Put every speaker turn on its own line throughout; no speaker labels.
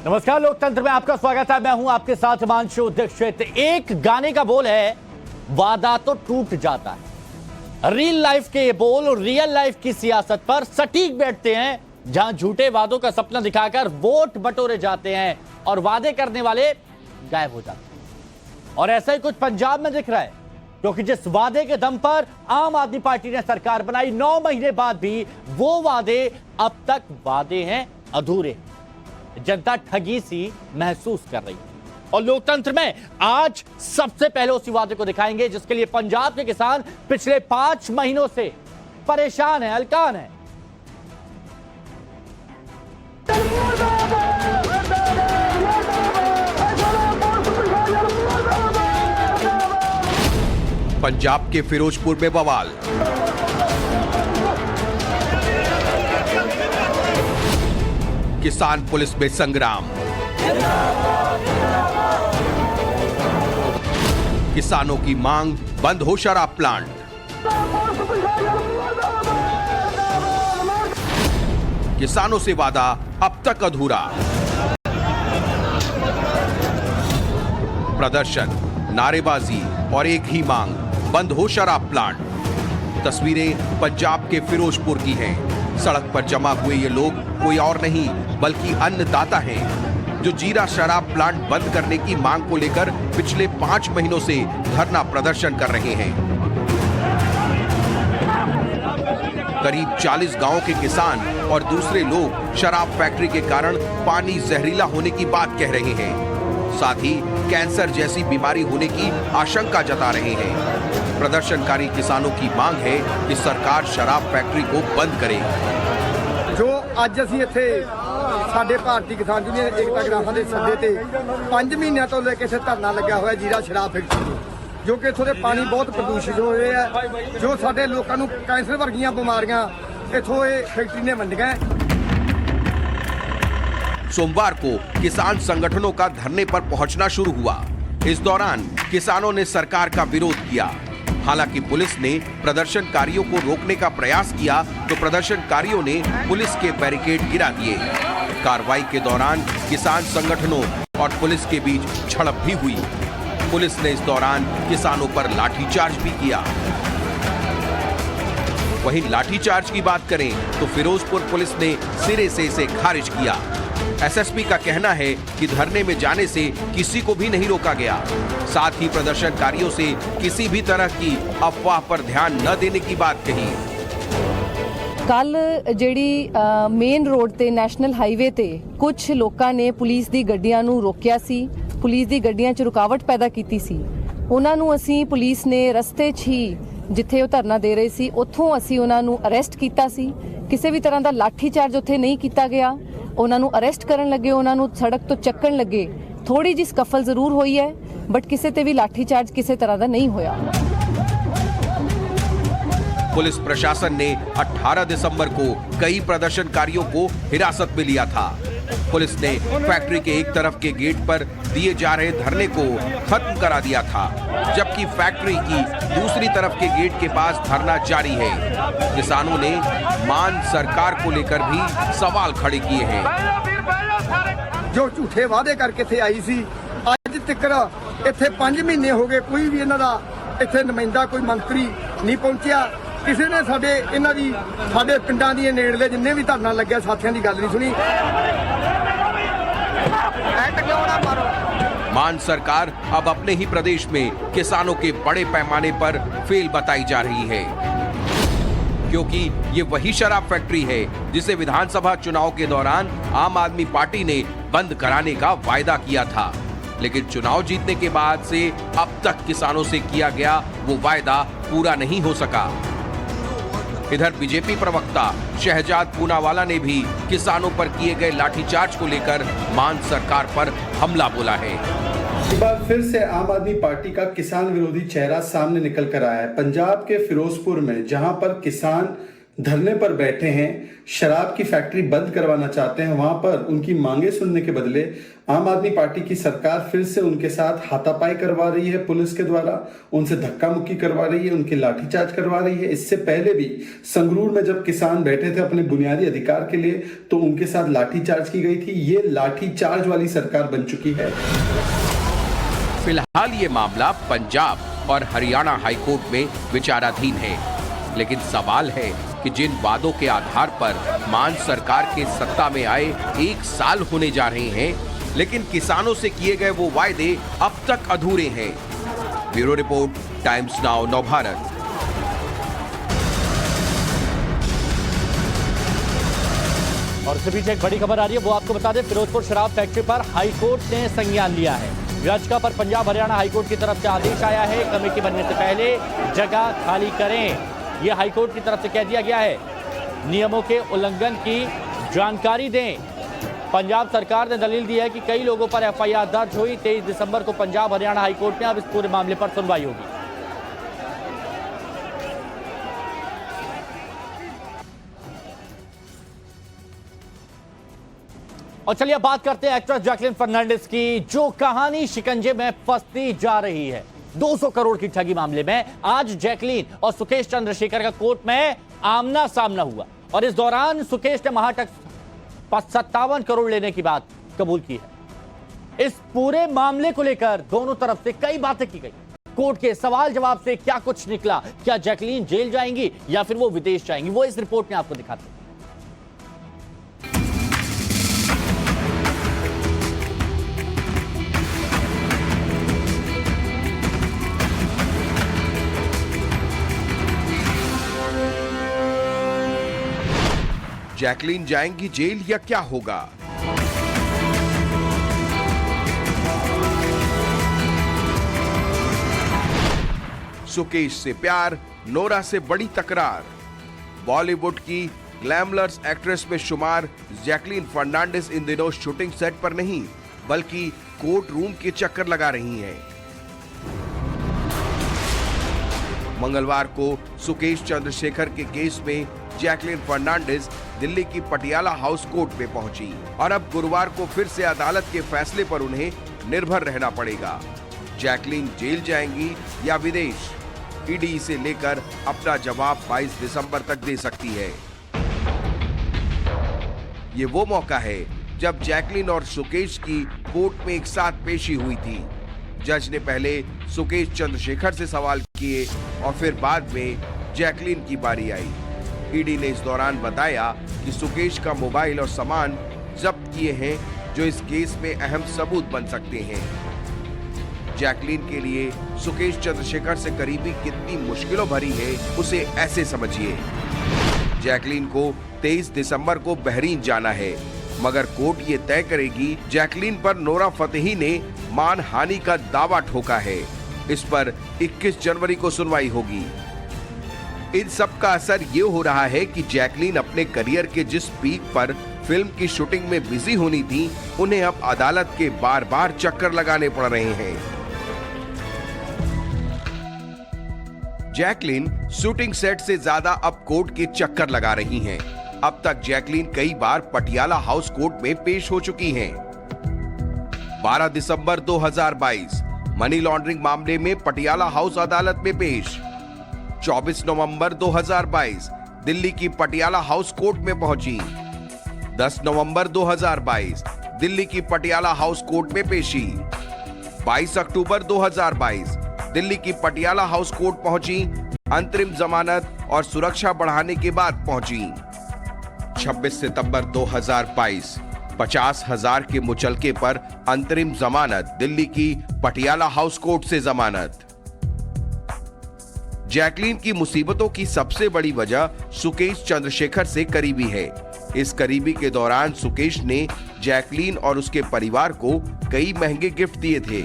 नमस्कार, लोकतंत्र में आपका स्वागत है। मैं हूं आपके साथ हिमांशु दीक्षित। एक गाने का बोल है, वादा तो टूट जाता है। रियल लाइफ के ये बोल और रियल लाइफ की सियासत पर सटीक बैठते हैं, जहां झूठे वादों का सपना दिखाकर वोट बटोरे जाते हैं और वादे करने वाले गायब हो जाते हैं। और ऐसा ही कुछ पंजाब में दिख रहा है, क्योंकि जिस वादे के दम पर आम आदमी पार्टी ने सरकार बनाई, 9 महीने बाद भी वो वादे अब तक वादे हैं, अधूरे। जनता ठगी सी महसूस कर रही है। और लोकतंत्र में आज सबसे पहले उसी वादे को दिखाएंगे जिसके लिए पंजाब के किसान पिछले 5 महीनों से परेशान हैं, हलकान हैं।
पंजाब के फिरोजपुर में बवाल। किसान पुलिस में संग्राम। किसानों की मांग, बंद हो शराब प्लांट। किसानों से वादा अब तक अधूरा। प्रदर्शन, नारेबाजी और एक ही मांग, बंद हो शराब प्लांट। तस्वीरें पंजाब के फिरोजपुर की हैं। सड़क पर जमा हुए ये लोग कोई और नहीं बल्कि अन्नदाता हैं, जो जीरा शराब प्लांट बंद करने की मांग को लेकर पिछले 5 महीनों से धरना प्रदर्शन कर रहे हैं। करीब 40 गांवों के किसान और दूसरे लोग शराब फैक्ट्री के कारण पानी जहरीला होने की बात कह रहे हैं। साथ ही कैंसर जैसी बीमारी होने की आशंका जता रहे हैं। प्रदर्शनकारी किसानों की मांग है कि सरकार शराब फैक्ट्री को बंद करे।
जो ਅੱਜ ਅਸੀਂ ਇੱਥੇ ਸਾਡੇ ਭਾਰਤੀ ਕਿਸਾਨ ਯੂਨੀਅਨ ਏਕਤਾ ਗ੍ਰਾਮਾਂ ਦੇ ਸੱਦੇ ਤੇ 5 ਮਹੀਨਿਆਂ ਤੋਂ ਲੈ ਕੇ ਇੱਥੇ ਧਰਨਾ ਲੱਗਿਆ ਹੋਇਆ ਜੀਰਾ ਸ਼ਰਾਬ ਫੈਕਟਰੀ, ਜੋ ਕਿ ਇੱਥੋਂ ਦੇ ਪਾਣੀ ਬਹੁਤ ਪ੍ਰਦੂਸ਼ਿਤ ਹੋ ਰਹੇ ਹੈ, ਜੋ ਸਾਡੇ ਲੋਕਾਂ ਨੂੰ ਕੈਂਸਰ ਵਰਗੀਆਂ ਬਿਮਾਰੀਆਂ ਇੱਥੋਂ ਇਹ ਫੈਕਟਰੀ ਨੇ ਵੰਡੀਆਂ।
सोमवार को किसान संगठनों का धरने पर पहुंचना शुरू हुआ। इस दौरान किसानों ने सरकार का विरोध किया। हालांकि पुलिस ने प्रदर्शनकारियों को रोकने का प्रयास किया तो प्रदर्शनकारियों ने पुलिस के बैरिकेड गिरा दिए। कार्रवाई के दौरान किसान संगठनों और पुलिस के बीच झड़प भी हुई। पुलिस ने इस दौरान किसानों पर लाठीचार्ज भी किया। वहीं लाठीचार्ज की बात करें तो फिरोजपुर पुलिस ने सिरे से इसे खारिज किया। एसएसपी का कहना है कि धरने में जाने से किसी को भी नहीं रोका गया। साथ ही प्रदर्शनकारियों से किसी भी तरह की अफवाह पर ध्यान न देने की बात कही।
कल ਜਿਹੜੀ ਮੇਨ ਰੋਡ ਤੇ ਨੈਸ਼ਨਲ ਹਾਈਵੇ ਤੇ ਕੁਝ ਲੋਕਾਂ ਨੇ ਪੁਲਿਸ ਦੀ ਗੱਡੀਆਂ ਨੂੰ ਰੋਕਿਆ ਸੀ, ਪੁਲਿਸ ਦੀ ਗੱਡੀਆਂ 'ਚ ਰੁਕਾਵਟ ਪੈਦਾ ਕੀਤੀ ਸੀ। ਉਹਨਾਂ ਨੂੰ ਅਸੀਂ ਪੁਲਿਸ ਨੇ ਰਸਤੇ 'ਚ ਹੀ ਜਿੱਥੇ ਉਹ ਧਰਨਾ ਦੇ ਰਹੇ ਸੀ ਉੱਥੋਂ ਅਸੀਂ ਉਹਨਾਂ ਨੂੰ ਅਰੈਸਟ ਕੀਤਾ ਸੀ। ਕਿਸੇ ਵੀ ਤਰ੍ਹਾਂ ਦਾ ਲਾਠੀ ਚਾਰਜ ਉੱਥੇ ਨਹੀਂ ਕੀਤਾ ਗਿਆ। ਉਹਨਾਂ ਨੂੰ ਅਰੈਸਟ ਕਰਨ ਲੱਗੇ, ਉਹਨਾਂ ਨੂੰ ਸੜਕ ਤੋਂ ਚੱਕਣ ਲੱਗੇ। ਥੋੜੀ ਜਿਹੀ ਸਕਫਲ ਜ਼ਰੂਰ ਹੋਈ ਹੈ, ਬਟ ਕਿਸੇ ਤੇ ਵੀ ਲਾਠੀ ਚਾਰਜ ਕਿਸੇ ਤਰ੍ਹਾਂ ਦਾ नहीं होया।
पुलिस प्रशासन ने 18 दिसंबर को कई प्रदर्शनकारियों को हिरासत में लिया था। पुलिस ने फैक्ट्री के एक तरफ के गेट पर दिए जा रहे धरने को खत्म करा दिया था, जबकि फैक्ट्री की दूसरी तरफ के गेट के पास धरना जारी है। किसानों ने मान सरकार को लेकर भी सवाल खड़े किए हैं।
जो झूठे वादे करके ਇੱਥੇ ਆਈ ਸੀ, ਅੱਜ ਤੱਕ ਇੱਥੇ 5 ਮਹੀਨੇ ਹੋ ਗਏ, ਕੋਈ ਵੀ ਇਹਨਾਂ ਦਾ ਇੱਥੇ ਨੁਮਾਇੰਦਾ, ਕੋਈ ਮੰਤਰੀ ਨਹੀਂ ਪਹੁੰਚਿਆ। ਕਿਸੇ ਨੇ ਸਾਡੇ ਪਿੰਡਾਂ ਦੀਆਂ ਨੇੜਲੇ ਜਿੰਨੇ ਵੀ ਧਰਨਾ ਲੱਗਿਆ ਸਾਥੀਆਂ ਦੀ ਗੱਲ ਨਹੀਂ ਸੁਣੀ।
मान सरकार अब अपने ही प्रदेश में किसानों के बड़े पैमाने पर फेल बताई जा रही है, क्योंकि ये वही शराब फैक्ट्री है जिसे विधानसभा चुनाव के दौरान आम आदमी पार्टी ने बंद कराने का वायदा किया था। लेकिन चुनाव जीतने के बाद से अब तक किसानों से किया गया वो वायदा पूरा नहीं हो सका। इधर बीजेपी प्रवक्ता शहजाद पूनावाला ने भी किसानों पर किए गए लाठीचार्ज को लेकर मान सरकार पर हमला बोला है।
एक बार फिर से आम आदमी पार्टी का किसान विरोधी चेहरा सामने निकल कर आया है। पंजाब के फिरोजपुर में जहां पर किसान धरने पर बैठे हैं, शराब की फैक्ट्री बंद करवाना चाहते हैं, वहां पर उनकी मांगे सुनने के बदले आम आदमी पार्टी की सरकार फिर से उनके साथ हाथापाई करवा रही है, पुलिस के द्वारा उनसे धक्का मुक्की करवा रही है, उनकी लाठीचार्ज करवा रही है। इससे पहले भी संगरूर में जब किसान बैठे थे अपने बुनियादी अधिकार के लिए तो उनके साथ लाठीचार्ज की गई थी। ये लाठीचार्ज वाली सरकार बन चुकी है।
फिलहाल ये मामला पंजाब और हरियाणा हाईकोर्ट में विचाराधीन है, लेकिन सवाल है कि जिन वादों के आधार पर मान सरकार के सत्ता में आए 1 साल होने जा रहे हैं, लेकिन किसानों से किए गए वो वायदे अब तक अधूरे हैं। Bureau report, times now Navbharat.
और इसके पीछे एक बड़ी खबर आ रही है, वो आपको बता दें। फिरोजपुर शराब फैक्ट्री पर हाईकोर्ट ने संज्ञान लिया है। याचिका पर पंजाब हरियाणा हाईकोर्ट की तरफ से आदेश आया है। कमेटी बनने से पहले जगह खाली करें, यह हाईकोर्ट की तरफ से कह दिया गया है। नियमों के उल्लंघन की जानकारी दें। पंजाब सरकार ने दलील दी है कि कई लोगों पर एफआईआर दर्ज हुई। 23 दिसंबर को पंजाब हरियाणा हाईकोर्ट में अब इस पूरे मामले पर सुनवाई होगी। और चलिए अब बात करते हैं एक्ट्रेस जैकलीन फर्नांडिस की, जो कहानी शिकंजे में फंसती जा रही है। 200 करोड़ की ठगी मामले में आज जैकलीन और सुकेश चंद्रशेखर का कोर्ट में आमना सामना हुआ और इस दौरान सुकेश ने महाटैक्स 57 करोड़ लेने की बात कबूल की है। इस पूरे मामले को लेकर दोनों तरफ से कई बातें की गई। कोर्ट के सवाल जवाब से क्या कुछ निकला, क्या जैकलीन जेल जाएंगी या फिर वो विदेश जाएंगी, वो इस रिपोर्ट में आपको दिखाते हैं।
जैकलीन जाएंगी जेल या क्या होगा? सुकेश से प्यार, नोरा से बड़ी तकरार। बॉलीवुड की ग्लैमरस एक्ट्रेस में शुमार जैकलीन फर्नांडिस इन दिनों शूटिंग सेट पर नहीं बल्कि कोर्ट रूम के चक्कर लगा रही हैं। मंगलवार को सुकेश चंद्रशेखर के केस में जैकलीन फर्नांडिस दिल्ली की पटियाला हाउस कोर्ट में पहुंची और अब गुरुवार को फिर से अदालत के फैसले पर उन्हें निर्भर रहना पड़ेगा। जैकलीन जेल जाएंगी या विदेश? ईडी से लेकर अपना जवाब 22 दिसंबर तक दे सकती है। ये वो मौका है जब जैकलीन और सुकेश की कोर्ट में एक साथ पेशी हुई थी। जज ने पहले सुकेश चंद्रशेखर से सवाल किए और फिर बाद में जैकलीन की बारी आई। ईडी ने इस दौरान बताया कि सुकेश का मोबाइल और सामान जब्त किए हैं जो इस केस में अहम सबूत बन सकते हैं। जैकलीन के लिए सुकेश चंद्रशेखर से करीबी कितनी मुश्किलों भरी है उसे ऐसे समझिए। जैकलीन को 23 दिसंबर को बहरीन जाना है, मगर कोर्ट ये तय करेगी जैकलीन पर नोरा फतेही ने मानहानि का दावा ठोका है। इस पर 21 जनवरी को सुनवाई होगी। इन सब का असर ये हो रहा है कि जैकलीन अपने करियर के जिस पीक पर फिल्म की शूटिंग में बिजी होनी थी, उन्हें अब अदालत के बार बार चक्कर लगाने पड़ रहे हैं। जैकलीन शूटिंग सेट से ज्यादा अब कोर्ट के चक्कर लगा रही हैं। अब तक जैकलीन कई बार पटियाला हाउस कोर्ट में पेश हो चुकी हैं। 12 दिसंबर 2022 मनी लॉन्ड्रिंग मामले में पटियाला हाउस अदालत में पेश। 24 नवंबर 2022 दिल्ली की पटियाला हाउस कोर्ट में पहुंची। 10 नवंबर 2022 दिल्ली की पटियाला हाउस कोर्ट में पेशी। 22 अक्टूबर 2022 दिल्ली की पटियाला हाउस कोर्ट पहुंची। अंतरिम जमानत और सुरक्षा बढ़ाने के बाद पहुंची। 26 सितंबर 2022 50,000 के मुचलके पर अंतरिम जमानत, दिल्ली की पटियाला हाउस कोर्ट से जमानत। जैकलीन की मुसीबतों की सबसे बड़ी वजह सुकेश चंद्रशेखर से करीबी है। इस करीबी के दौरान सुकेश ने जैकलीन और उसके परिवार को कई महंगे गिफ्ट दिए थे,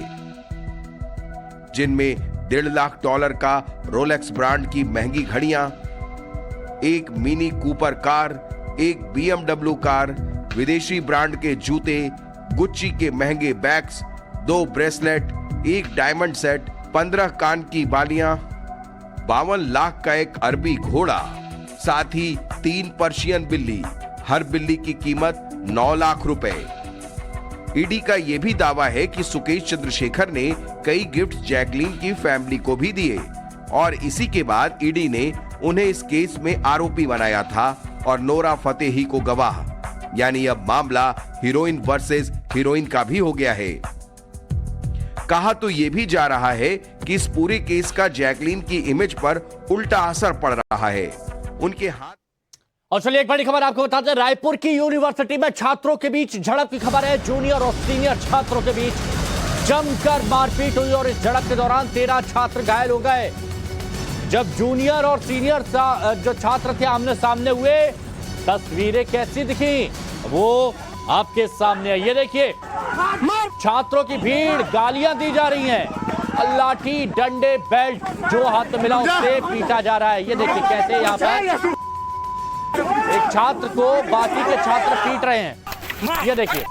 जिनमें $1.5 लाख का रोलेक्स ब्रांड की महंगी घड़ियां, एक मिनी कूपर कार, एक BMW कार, विदेशी ब्रांड के जूते, गुच्ची के महंगे बैग्स, 2 ब्रेसलेट, एक डायमंड सेट, 15 कान की बालियां, 52 लाख का एक अरबी घोड़ा, साथ ही 3 पर्शियन बिल्ली, हर बिल्ली की कीमत 9 लाख रुपए। ईडी का यह भी दावा है कि सुकेश चंद्रशेखर ने कई गिफ्ट जैकलीन की फैमिली को भी दिए और इसी के बाद ईडी ने उन्हें इस केस में आरोपी बनाया था और नोरा फतेही को गवाह। यानी अब मामला हीरोइन वर्सेस हीरोइन का भी हो गया है। कहा तो यह भी जा रहा है कि इस पूरे केस का जैकलीन की इमेज पर उल्टा असर पड़ रहा है। उनके हाथ।
और चलिए एक बड़ी खबर आपको बताते हैं, रायपुर की यूनिवर्सिटी में छात्रों के बीच झड़प की खबर है। जूनियर और सीनियर छात्रों के बीच जमकर मारपीट हुई और इस झड़प के दौरान 13 छात्र घायल हो गए। जब जूनियर और सीनियर जो छात्र थे आमने सामने हुए, तस्वीरें कैसी दिखी वो आपके सामने। ये देखिए, छात्रों की भीड़, गालियां दी जा रही हैं, लाठी, डंडे, बेल्ट जो हाथ में मिला उससे पीटा जा रहा है। ये देखिए कैसे यहाँ पर एक छात्र को बाकी के छात्र पीट रहे हैं। ये देखिए,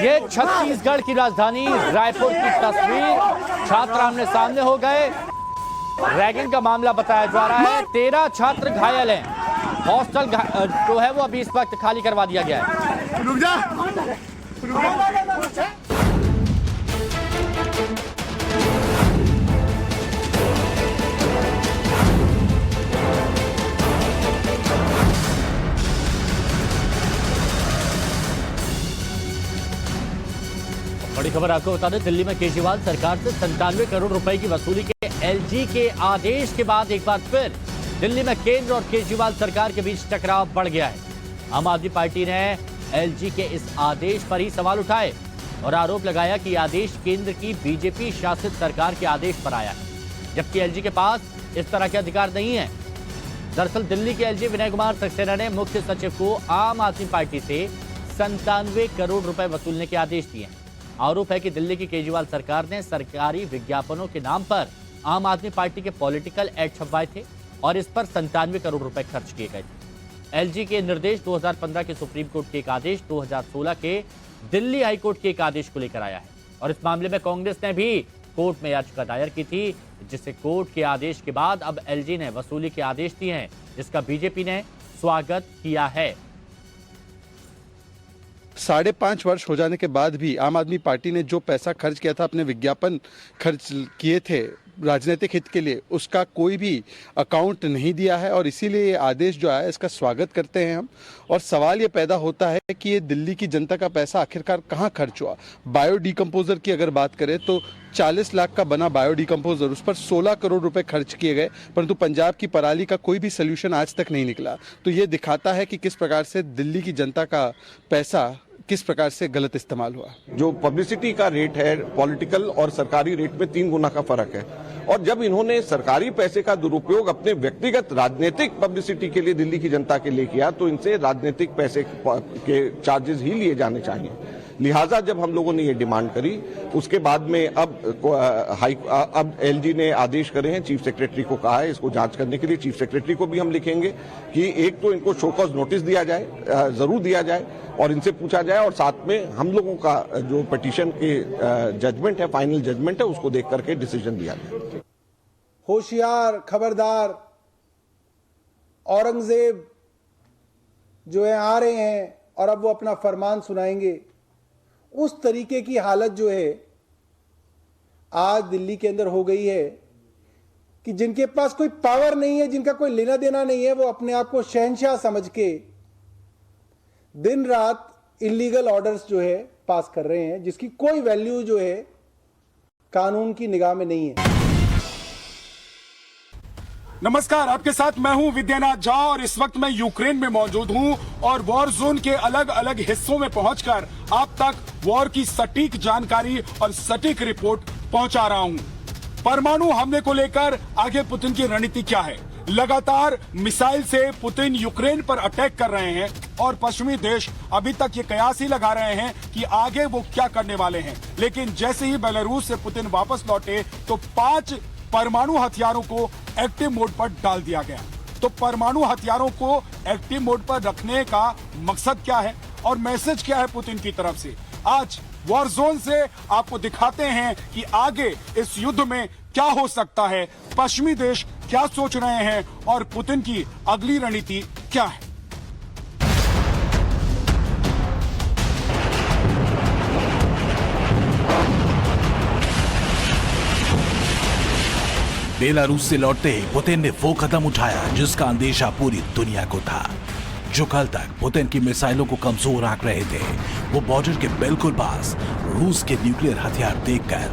ये छत्तीसगढ़ की राजधानी रायपुर की तस्वीर। छात्र आमने सामने हो गए, रैगिंग का मामला बताया जा रहा है। 13 छात्र घायल हैं। हॉस्टल जो है वो अभी इस वक्त खाली करवा दिया गया है। रुक जा। बड़ी खबर आपको बता दें, दिल्ली में केजरीवाल सरकार से 97 करोड़ रुपए की वसूली के एलजी के आदेश के बाद एक बार फिर दिल्ली में केंद्र और केजरीवाल सरकार के बीच टकराव बढ़ गया है। आम आदमी पार्टी ने एलजी के इस आदेश पर ही सवाल उठाए और आरोप लगाया कि आदेश केंद्र की बीजेपी शासित सरकार के आदेश पर आया है, जबकि एलजी के पास इस तरह के अधिकार नहीं है। दरअसल दिल्ली के एलजी विनय कुमार सक्सेना ने मुख्य सचिव को आम आदमी पार्टी से 97 करोड़ रुपए वसूलने के आदेश दिए हैं। आरोप है कि दिल्ली की केजरीवाल सरकार ने सरकारी विज्ञापनों के नाम पर आम आदमी पार्टी के पॉलिटिकल एड छपवाए थे और इस पर 97 करोड़ रुपए खर्च किए गए थे। एलजी के निर्देश 2015 के सुप्रीम कोर्ट के एक आदेश 2016 के दिल्ली हाईकोर्ट के एक आदेश को लेकर आया है और इस मामले में कांग्रेस ने भी कोर्ट में याचिका दायर की थी, जिससे कोर्ट के आदेश के बाद अब एलजी ने वसूली के आदेश दिए हैं, जिसका बीजेपी ने स्वागत किया है।
5.5 वर्ष हो जाने के बाद भी आम आदमी पार्टी ने जो पैसा खर्च किया था, अपने विज्ञापन खर्च किए थे राजनीतिक हित के लिए, उसका कोई भी अकाउंट नहीं दिया है और इसीलिए ये आदेश जो आया इसका स्वागत करते हैं हम। और सवाल ये पैदा होता है कि ये दिल्ली की जनता का पैसा आखिरकार कहाँ खर्च हुआ। बायो डिकम्पोजर की अगर बात करें तो 40 लाख का बना बायो डिकम्पोजर, उस पर 16 करोड़ रुपए खर्च किए गए, परंतु पंजाब की पराली का कोई भी सोल्यूशन आज तक नहीं निकला। तो ये दिखाता है कि किस प्रकार से दिल्ली की जनता का पैसा किस प्रकार से गलत इस्तेमाल हुआ।
जो पब्लिसिटी का रेट है पॉलिटिकल और सरकारी रेट में 3 गुना का फर्क है और जब इन्होंने सरकारी पैसे का दुरुपयोग अपने व्यक्तिगत राजनीतिक पब्लिसिटी के लिए दिल्ली की जनता के लिए किया तो इनसे राजनीतिक पैसे के चार्जेस ही लिए जाने चाहिए। लिहाजा जब हम लोगों ने ये डिमांड करी उसके बाद में अब एलजी ने आदेश करे हैं, चीफ सेक्रेटरी को कहा है इसको जांच करने के लिए। चीफ सेक्रेटरी को भी हम लिखेंगे कि एक तो इनको शो कॉज नोटिस दिया जाए, जरूर दिया जाए और इनसे पूछा जाए और साथ में हम लोगों का जो पिटीशन के जजमेंट है, फाइनल जजमेंट है, उसको देख करके डिसीजन दिया जाए।
होशियार, खबरदार, औरंगजेब जो है आ रहे हैं और अब वो अपना फरमान सुनाएंगे। उस तरीके की हालत जो है आज दिल्ली के अंदर हो गई है कि जिनके पास कोई पावर नहीं है, जिनका कोई लेना देना नहीं है, वो अपने आप को शहंशाह समझ के दिन रात इलीगल ऑर्डर्स जो है पास कर रहे हैं, जिसकी कोई वैल्यू जो है कानून की निगाह में नहीं है।
नमस्कार, आपके साथ मैं हूं विद्यानाथ झा और इस वक्त मैं यूक्रेन में मौजूद हूं और वॉर जोन के अलग अलग हिस्सों में पहुंचकर आप तक वॉर की सटीक जानकारी और सटीक रिपोर्ट पहुंचा रहा हूं। परमाणु हमले को लेकर आगे पुतिन की रणनीति क्या है? लगातार मिसाइल से पुतिन यूक्रेन पर अटैक कर रहे हैं और पश्चिमी देश अभी तक ये कयास ही लगा रहे हैं कि आगे वो क्या करने वाले हैं। लेकिन जैसे ही बेलारूस से पुतिन वापस लौटे तो 5 परमाणु हथियारों को एक्टिव मोड पर डाल दिया गया। तो परमाणु हथियारों को एक्टिव मोड पर रखने का मकसद क्या है और मैसेज क्या है पुतिन की तरफ से? आज वॉर जोन से आपको दिखाते हैं कि आगे इस युद्ध में क्या हो सकता है, पश्चिमी देश क्या सोच रहे हैं और पुतिन की अगली रणनीति क्या है।
बेलारूस से लौटते ही पुतिन ने वो कदम उठाया जिसका अंदेशा पूरी दुनिया को था। जो कल तक पुतिन की मिसाइलों को कमजोर आंक रहे थे, वो बॉर्डर के बिल्कुल पास रूस के न्यूक्लियर हथियार देखकर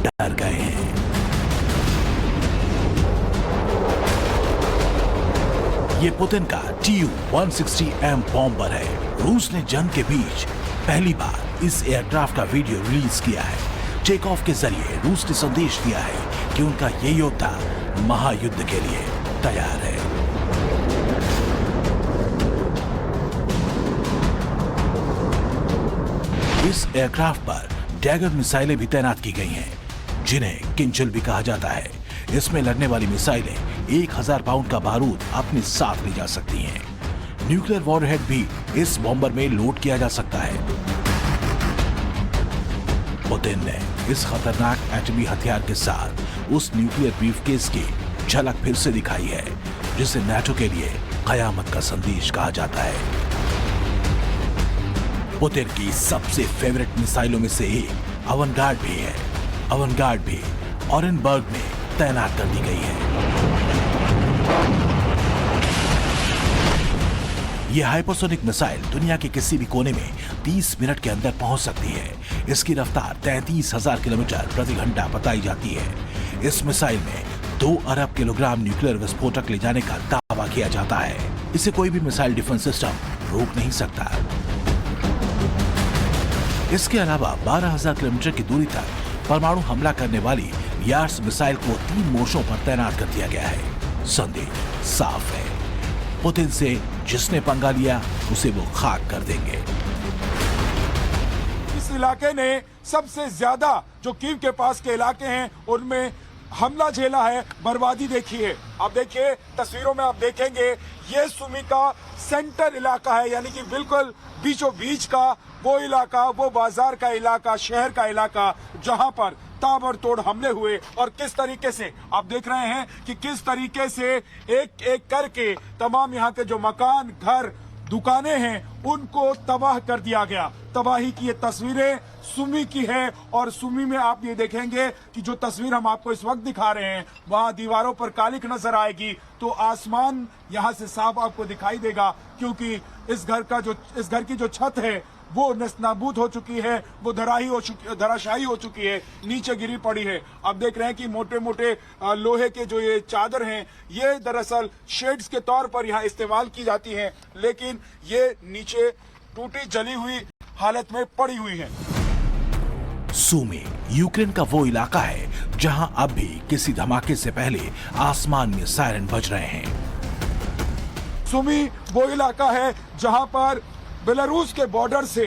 डर गए हैं। ये पुतिन का Tu-160M बॉम्बर है। रूस ने जंग के बीच पहली बार इस एयरक्राफ्ट का वीडियो रिलीज किया है। टेक ऑफ के जरिए रूस ने संदेश दिया है कि उनका ये योद्धा महायुद्ध के लिए तैयार है। इस एयरक्राफ्ट पर डैगर मिसाइलें भी तैनात की गई हैं, जिन्हें किंजल भी कहा जाता है। इसमें लगने वाली मिसाइलें 1000 पाउंड का बारूद अपने साथ ले जा सकती हैं। न्यूक्लियर वॉरहेड भी इस बॉम्बर में लोड किया जा सकता है। पुतिन ने इस खतरनाक एटमी हथियार के साथ उस न्यूक्लियर ब्रीफकेस की झलक फिर से दिखाई है, जिसे नाटो के लिए कयामत का संदेश कहा जाता है। पुतिन की सबसे फेवरेट मिसाइलों में से एक अवनगार्ड भी है। अवनगार्ड भी ऑरेनबर्ग में तैनात कर दी गई है। यह हाइपरसोनिक मिसाइल दुनिया के किसी भी कोने में 30 मिनट के अंदर पहुंच सकती है। इसकी रफ्तार 33,000 किलोमीटर प्रति घंटा बताई जाती है। इस मिसाइल में 2 अरब किलोग्राम न्यूक्लियर विस्फोटक ले जाने का दावा किया जाता है। इसे कोई भी मिसाइल डिफेंस सिस्टम रोक नहीं सकता। इसके अलावा 12,000 किलोमीटर की दूरी तक परमाणु हमला करने वाली यार्स मिसाइल को 3 मोर्चों पर तैनात कर दिया गया है। संदेश साफ है, पुतिन से जिसने पंगा लिया उसे वो खाक कर देंगे।
इस इलाके ने सबसे ज्यादा जो कीव के पास के इलाके हैं उनमें हमला झेला है, बर्बादी देखी है। आप देखिए तस्वीरों में आप देखेंगे ये सुमी का सेंटर इलाका है, यानी कि बिल्कुल बीचों बीच का वो इलाका, वो बाजार का इलाका, शहर का इलाका जहां पर ताबड़तोड़ हमले हुए। और किस तरीके से आप देख रहे हैं कि किस तरीके से एक एक करके तमाम यहाँ के जो मकान, घर, दुकानें हैं उनको तबाह कर दिया गया। तबाही की ये तस्वीरें सुमी की है और सुमी में आप ये देखेंगे कि जो तस्वीर हम आपको इस वक्त दिखा रहे हैं वहां दीवारों पर कालिक नजर आएगी तो आसमान यहां से साफ आपको दिखाई देगा, क्योंकि इस घर की जो छत है वो नस्ताबूद हो चुकी है, वो धराशायी हो चुकी है, नीचे गिरी पड़ी है। आप देख रहे हैं कि मोटे मोटे लोहे के जो ये चादर हैं ये दरअसल शेड्स के तौर पर यहाँ इस्तेमाल की जाती हैं, लेकिन ये नीचे टूटी जली हुई हालत में पड़ी हुई है।
सुमी यूक्रेन का वो इलाका है जहां अब भी किसी धमाके से पहले आसमान में सायरन बज रहे हैं।
सुमी वो इलाका है जहां पर बेलारूस के बॉर्डर से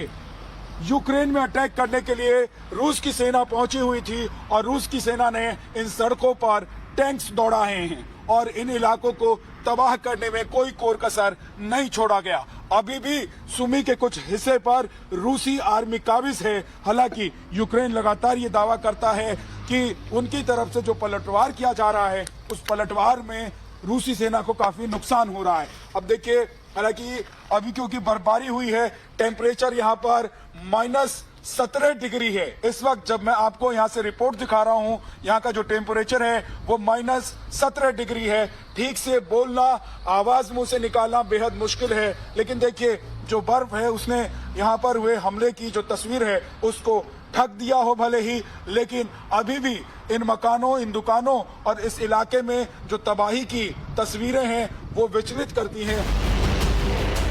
यूक्रेन में अटैक करने के लिए रूस की सेना पहुंची हुई थी और रूस की सेना ने इन सड़कों पर टैंक्स दौड़ाए हैं और इन इलाकों को तबाह करने में कोई कोर कसर नहीं छोड़ा गया। अभी भी सुमी के कुछ हिस्से पर रूसी आर्मी काबिज है। हालांकि यूक्रेन लगातार ये दावा करता है कि उनकी तरफ से जो पलटवार किया जा रहा है उस पलटवार में रूसी सेना को काफी नुकसान हो रहा है। अब देखिए, हालांकि अभी क्योंकि बर्फबारी हुई है, टेम्परेचर यहाँ पर -17 डिग्री है। इस वक्त जब मैं आपको यहाँ से रिपोर्ट दिखा रहा हूँ, यहाँ का जो टेम्परेचर है वो -17 डिग्री है। ठीक से बोलना, आवाज मुंह से निकालना बेहद मुश्किल है। लेकिन देखिए, जो बर्फ है उसने यहाँ पर हुए हमले की जो तस्वीर है उसको ढक दिया हो भले ही, लेकिन अभी भी इन मकानों, इन दुकानों और इस इलाके में जो तबाही की तस्वीरें हैं वो विचलित करती हैं।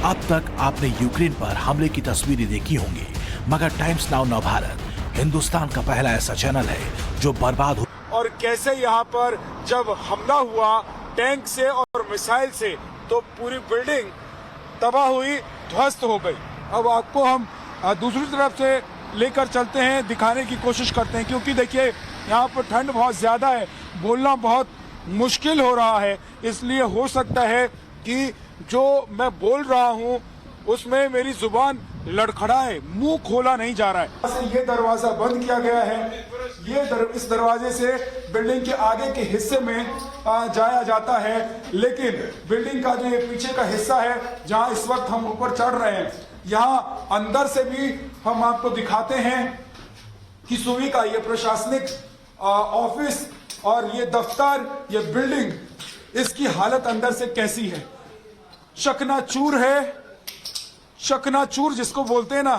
अब तक आपने यूक्रेन पर हमले की तस्वीरें देखी होंगी, मगर टाइम्स नाउ नव भारत हिंदुस्तान का पहला ऐसा चैनल है जो बर्बाद हो।
और कैसे यहाँ पर जब हमला हुआ टैंक से और मिसाइल से तो पूरी बिल्डिंग तबाह हुई, ध्वस्त हो गई। अब आपको हम दूसरी तरफ से लेकर चलते हैं, दिखाने की कोशिश करते हैं, क्योंकि देखिए यहाँ पर ठंड बहुत ज्यादा है, बोलना बहुत मुश्किल हो रहा है। इसलिए हो सकता है कि जो मैं बोल रहा हूँ उसमें मेरी जुबान लड़खड़ाए, मुंह खोला नहीं जा रहा है। ये दरवाजा बंद किया गया है। इस दरवाजे से बिल्डिंग के आगे के हिस्से में जाया जाता है, लेकिन बिल्डिंग का जो ये पीछे का हिस्सा है जहां इस वक्त हम ऊपर चढ़ रहे हैं, यहाँ अंदर से भी हम आपको दिखाते हैं कि सुवी का ये प्रशासनिक ऑफिस और ये दफ्तर, ये बिल्डिंग, इसकी हालत अंदर से कैसी है। चकनाचूर है, चकनाचूर जिसको बोलते हैं ना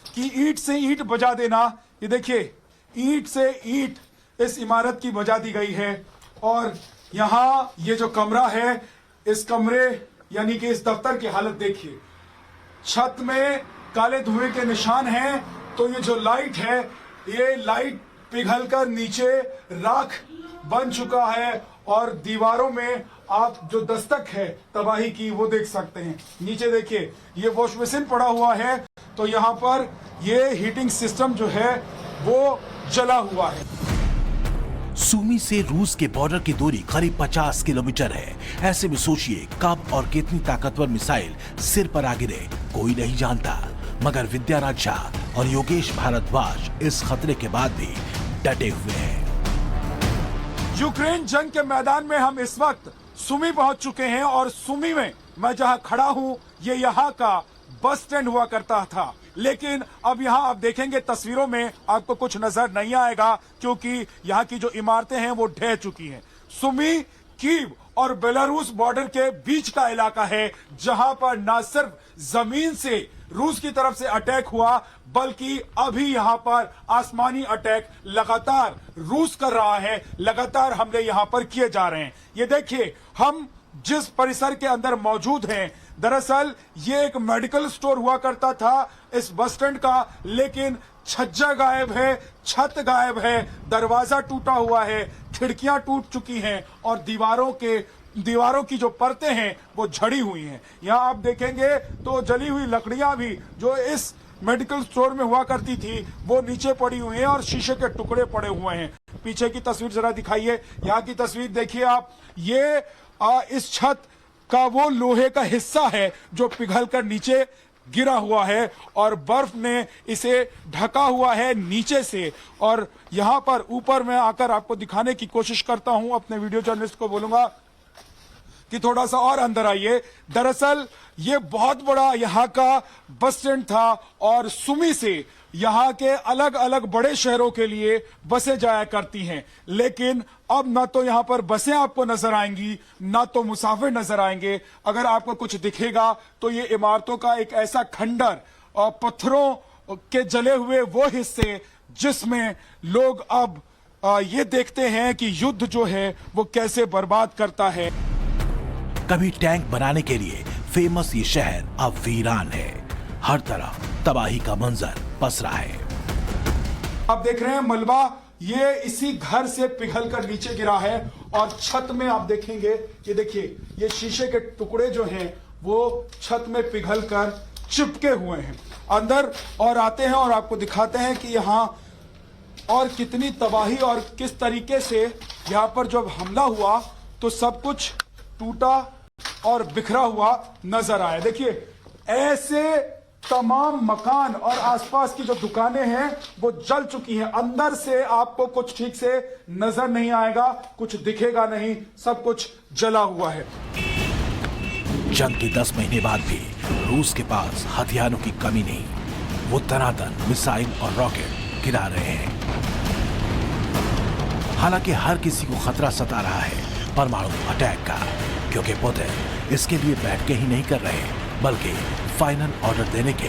कि ईंट से ईंट बजा देना। ये देखिए, ईंट से ईंट इस इमारत की बजा दी गई है। और यहाँ ये जो कमरा है, इस कमरे यानी कि इस दफ्तर की हालत देखिए। छत में काले धुएं के निशान हैं, तो ये जो लाइट है, ये लाइट पिघलकर नीचे राख बन चुका है और दीवारों में आप जो दस्तक है तबाही की वो देख सकते हैं। नीचे देखिए, ये वॉश बेसिन पड़ा हुआ है, तो यहाँ पर ये हीटिंग सिस्टम जो है वो जला हुआ है।
सूमी से रूस के बॉर्डर की दूरी करीब 50 किलोमीटर है। ऐसे में सोचिए कब और कितनी ताकतवर मिसाइल सिर पर आ गिरे, कोई नहीं जानता। मगर विद्यानाथ झा और योगेश भारद्वाज इस खतरे के बाद भी डटे हुए हैं।
यूक्रेन जंग के मैदान में हम इस वक्त सुमी पहुंच चुके हैं और सुमी में मैं जहां खड़ा हूं, ये यहाँ का बस स्टैंड हुआ करता था, लेकिन अब यहाँ आप देखेंगे तस्वीरों में आपको कुछ नजर नहीं आएगा, क्योंकि यहाँ की जो इमारतें हैं वो ढह चुकी हैं। सुमी कीव और बेलारूस बॉर्डर के बीच का इलाका है, जहां पर न सिर्फ जमीन से रूस की तरफ से अटैक हुआ, बल्कि अभी यहां पर आसमानी अटैक लगातार रूस कर रहा है, लगातार हमले यहां पर किए जा रहे हैं। ये देखिए, हम जिस परिसर के अंदर मौजूद हैं, दरअसल ये एक मेडिकल स्टोर हुआ करता था इस बस स्टैंड का, लेकिन छज्जा गायब है, छत गायब है, दरवाजा टूटा हुआ है, खिड़कियां टूट चुकी हैं और दीवारों की जो परतें हैं वो झड़ी हुई हैं। यहाँ आप देखेंगे तो जली हुई लकड़ियां भी जो इस मेडिकल स्टोर में हुआ करती थी वो नीचे पड़ी हुई हैं और शीशे के टुकड़े पड़े हुए हैं। पीछे की तस्वीर जरा दिखाइए, यहाँ की तस्वीर देखिए आप। ये इस छत का वो लोहे का हिस्सा है जो पिघलकर नीचे गिरा हुआ है और बर्फ ने इसे ढका हुआ है नीचे से। और यहां पर ऊपर मैं आकर आपको दिखाने की कोशिश करता हूं, अपने वीडियो जर्नलिस्ट को बोलूंगा कि थोड़ा सा और अंदर आइए। दरअसल ये बहुत बड़ा यहाँ का बस स्टैंड था और सुमी से यहाँ के अलग अलग बड़े शहरों के लिए बसें जाया करती हैं, लेकिन अब ना तो यहाँ पर बसें आपको नजर आएंगी, ना तो मुसाफिर नजर आएंगे। अगर आपको कुछ दिखेगा तो ये इमारतों का एक ऐसा खंडर और पत्थरों के जले हुए वो हिस्से जिसमें लोग अब ये देखते हैं कि युद्ध जो है वो कैसे बर्बाद करता है।
कभी टैंक बनाने के लिए फेमस ये शहर अब वीरान है। हर तरफ तबाही का मंजर पसरा है।
आप देख रहे हैं मलबा, ये इसी घर से पिघल कर नीचे गिरा है और छत में आप देखेंगे, ये देखिए, ये शीशे के टुकड़े जो हैं वो छत में पिघल कर चिपके हुए हैं। अंदर और आते हैं और आपको दिखाते हैं कि यहाँ और कितनी तबाही और किस तरीके से यहाँ पर जब हमला हुआ तो सब कुछ टूटा और बिखरा हुआ नजर आया। देखिए, ऐसे तमाम मकान और आसपास की जो दुकानें हैं वो जल चुकी हैं। अंदर से आपको कुछ ठीक से नजर नहीं आएगा, कुछ दिखेगा नहीं, सब कुछ जला हुआ है।
जंग के 10 महीने बाद भी रूस के पास हथियारों की कमी नहीं। वो तनातन मिसाइल और रॉकेट गिरा रहे हैं। हालांकि हर किसी को खतरा सता रहा है परमाणु अटैक का, क्योंकि पुतिन इसके लिए बैठकें ही नहीं कर रहे, बल्कि फाइनल ऑर्डर देने के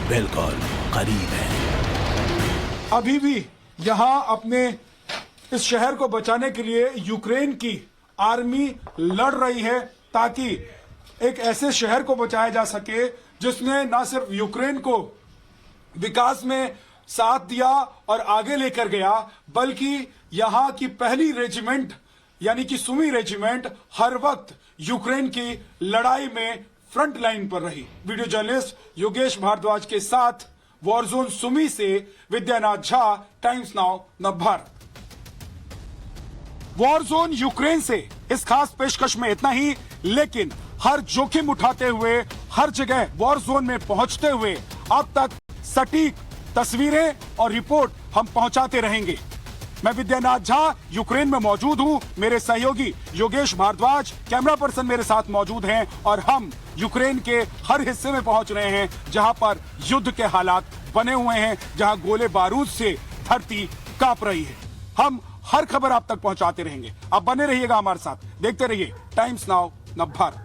बिल्कुल करीब है।
अभी भी यहां अपने इस शहर को बचाने के लिए यूक्रेन की आर्मी लड़ रही है, ताकि एक ऐसे शहर को बचाया जा सके जिसने न सिर्फ यूक्रेन को विकास में साथ दिया और आगे लेकर गया, बल्कि यहां की पहली रेजिमेंट यानी कि सुमी रेजिमेंट हर वक्त यूक्रेन की लड़ाई में फ्रंट लाइन पर रही। वीडियो जर्नलिस्ट योगेश भारद्वाज के साथ वॉर जोन सुमी से Vidyanath Jha, times now Navbharat. War zone Ukraine से इस खास पेशकश में इतना ही, लेकिन हर जोखिम उठाते हुए, हर जगह वॉर जोन में पहुंचते हुए अब तक सटीक तस्वीरें और रिपोर्ट हम पहुंचाते रहेंगे। मैं विद्यानाथ झा यूक्रेन में मौजूद हूं, मेरे सहयोगी योगेश भारद्वाज कैमरा पर्सन मेरे साथ मौजूद हैं और हम यूक्रेन के हर हिस्से में पहुंच रहे हैं जहां पर युद्ध के हालात बने हुए हैं, जहां गोले बारूद से धरती कांप रही है। हम हर खबर आप तक पहुंचाते रहेंगे, आप बने रहिएगा हमारे साथ, देखते रहिए टाइम्स नाउ नवभारत।